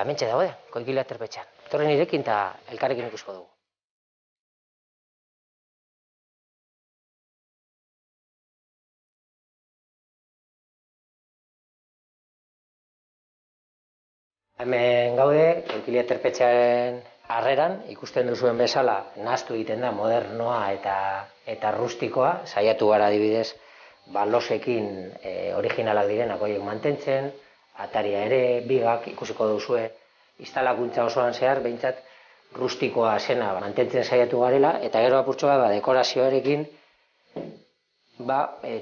Hementxe daude, Koikili aterpetxean. Etorri nirekin eta elkarrekin ikusko dugu. Hemen gaude, Koikili aterpetxearen harreran, ikusten duzuen bezala, nahastu egiten da modernoa eta rustikoa, saiatu gara adibidez, losekin originalak direnak horiek mantentzen, ataria ere, bigak ikusiko duzue, instalakuntza osoan zehar, behintzat rustikoa zena mantentzen saiatu garela, eta gero apurtxo bat dekorazioarekin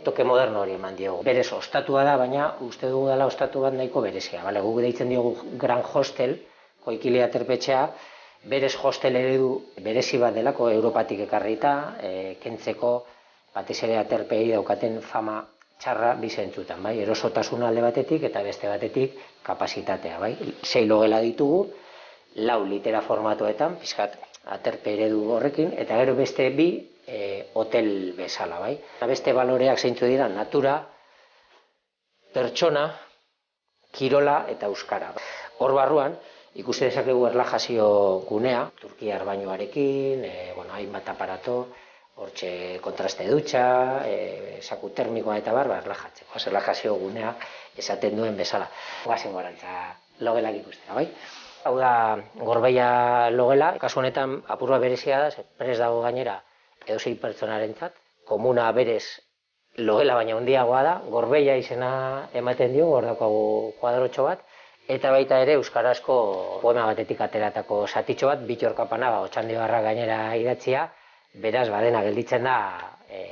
toke moderno hori eman diogu. Berez ostatua da, baina uste dugu dela ostatu bat nahiko berezia. Guk deitzen diogu Gran Hostel, Koikili aterpetxea, berez hostel eredu berezi bat delako Europatik ekarrita, kentzeko batez ere aterpei daukaten fama txarra bizentzutan, erosotasuna alde batetik eta beste batetik kapasitatea. 6 logela ditugu, 4 litera formatoetan, pixkat aterpe eredu horrekin, eta gero beste 2 hotel bezala. Beste baloreak zeintzu dira, natura, pertsona, kirola eta euskara. Hor barruan, ikusi dezakegu erlajazio gunea, turkiar bainoarekin, hainbat aparato, hortxe kontraste dutxa, saku termikoa eta erlajatzeko. Erlajazio gunea esaten duen bezala. Gazen gorantza logelak ikustera, bai? Hau da Gorbeia logela, kasu honetan apurua berezia da, prest dago gainera edozein pertsonarentzat, komuna berez logela baina handiagoa da, Gorbeia izena ematen dio, hor daukagu kuadrotxo bat, eta baita ere euskarazko poema batetik ateratako zatitxo bat, Bittor Kapanaga Otxandioarra gainera idatzia, beraz badena gelditzen da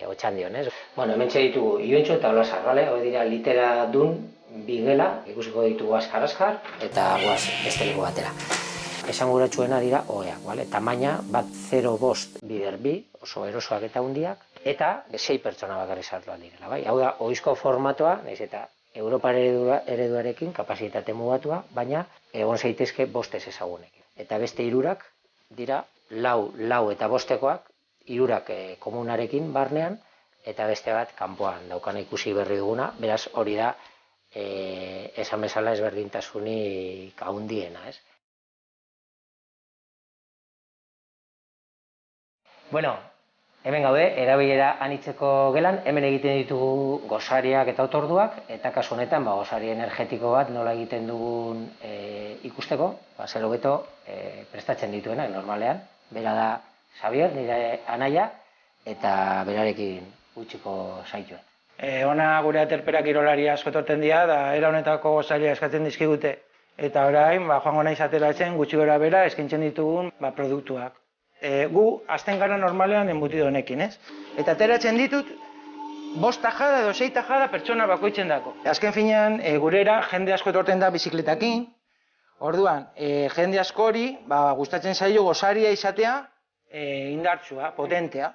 Otxandion, ez? Hementxe ditugu Iontxo eta Olasar, hori dira litera dun bigela, ikusiko ditugu askar-askar, eta guaz besteliko batera. Esanguratsuena dira oheak, tamaina bat 0,5 bider 2, oso erosoak eta hundiak, eta 6 pertsona bakarrik sartuak direla. Hau da, ohizko formatoa, nahiz eta Europar ereduarekin kapasitate mugatua, baina egon zaitezke 5 ezagunekin. Eta beste 3 dira 4 eta 5 komunarekin barnean, eta beste bat kanpoan daukana ikusi berri duguna, beraz hori da esan bezala ezberdintasunik handiena, ez? Hemen gaude, erabilera anitzeko gelan, hemen egiten ditugu gosariak eta otorduak, eta kasu honetan gosari energetiko bat nola egiten dugun ikusteko, zer hobeto prestatzen dituenak normalean. Bera da Xabier, nire anaia, eta berarekin utziko zaituen. Hona gure aterpera kirolari asko etortzen dira, da era honetako gosaria eskatzen dizkigute. Eta orain, joango naiz ateratzen gutxi gora bera eskaintzen ditugun produktuak. Gu, azten gara normalean embutido honekin, ez? Eta ateratzen ditut, 5 tajada edo 6 tajada pertsona bakoitzen dako. Azken finean, gurera jende asko etortzen da bizikletakin, orduan, jende askori gustatzen zaio gosaria izatea indartsua, potentea,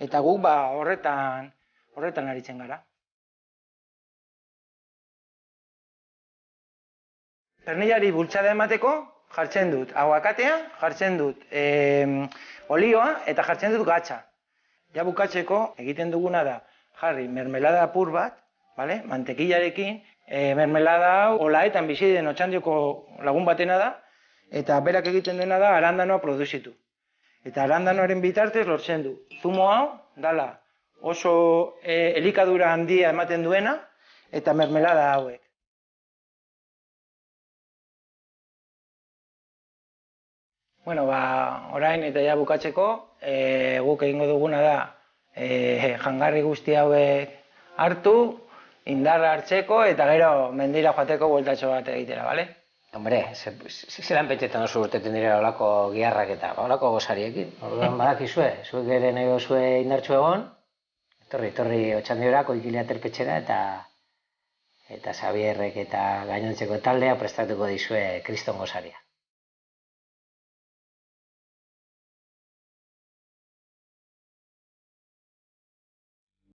eta guk horretan aritzen gara. Pernilari bultzada emateko, jartzen dut aguakatea, jartzen dut olioa eta jartzen dut gatza. Ja bukatzeko egiten duguna da jarri mermelada apur bat, mantekillarekin, mermelada hau olaetan bizi den Otxandioko lagun batena da, eta berak egiten duena da arandanoa produzitu. Eta arandanoaren bitartez lortzen du. Zumo hau dala oso elikadura handia ematen duena eta mermelada hauek. Orain eta ja bukatzeko, guk egingo duguna da jangarri guzti hauek hartu, indarra hartzeko eta gero mendira joateko bueltatxo bat egitera, bale? Hombre, zelan pentsetan oso urteten dira olako giharrak eta olako gozariekin. Orduan badakizue, zuek ere nahi dozue indartxo egon, etorri Otxandiora, Koikili aterpetxera eta Xabierrek eta gainontzeko taldea prestatuko dizue kriston gozaria.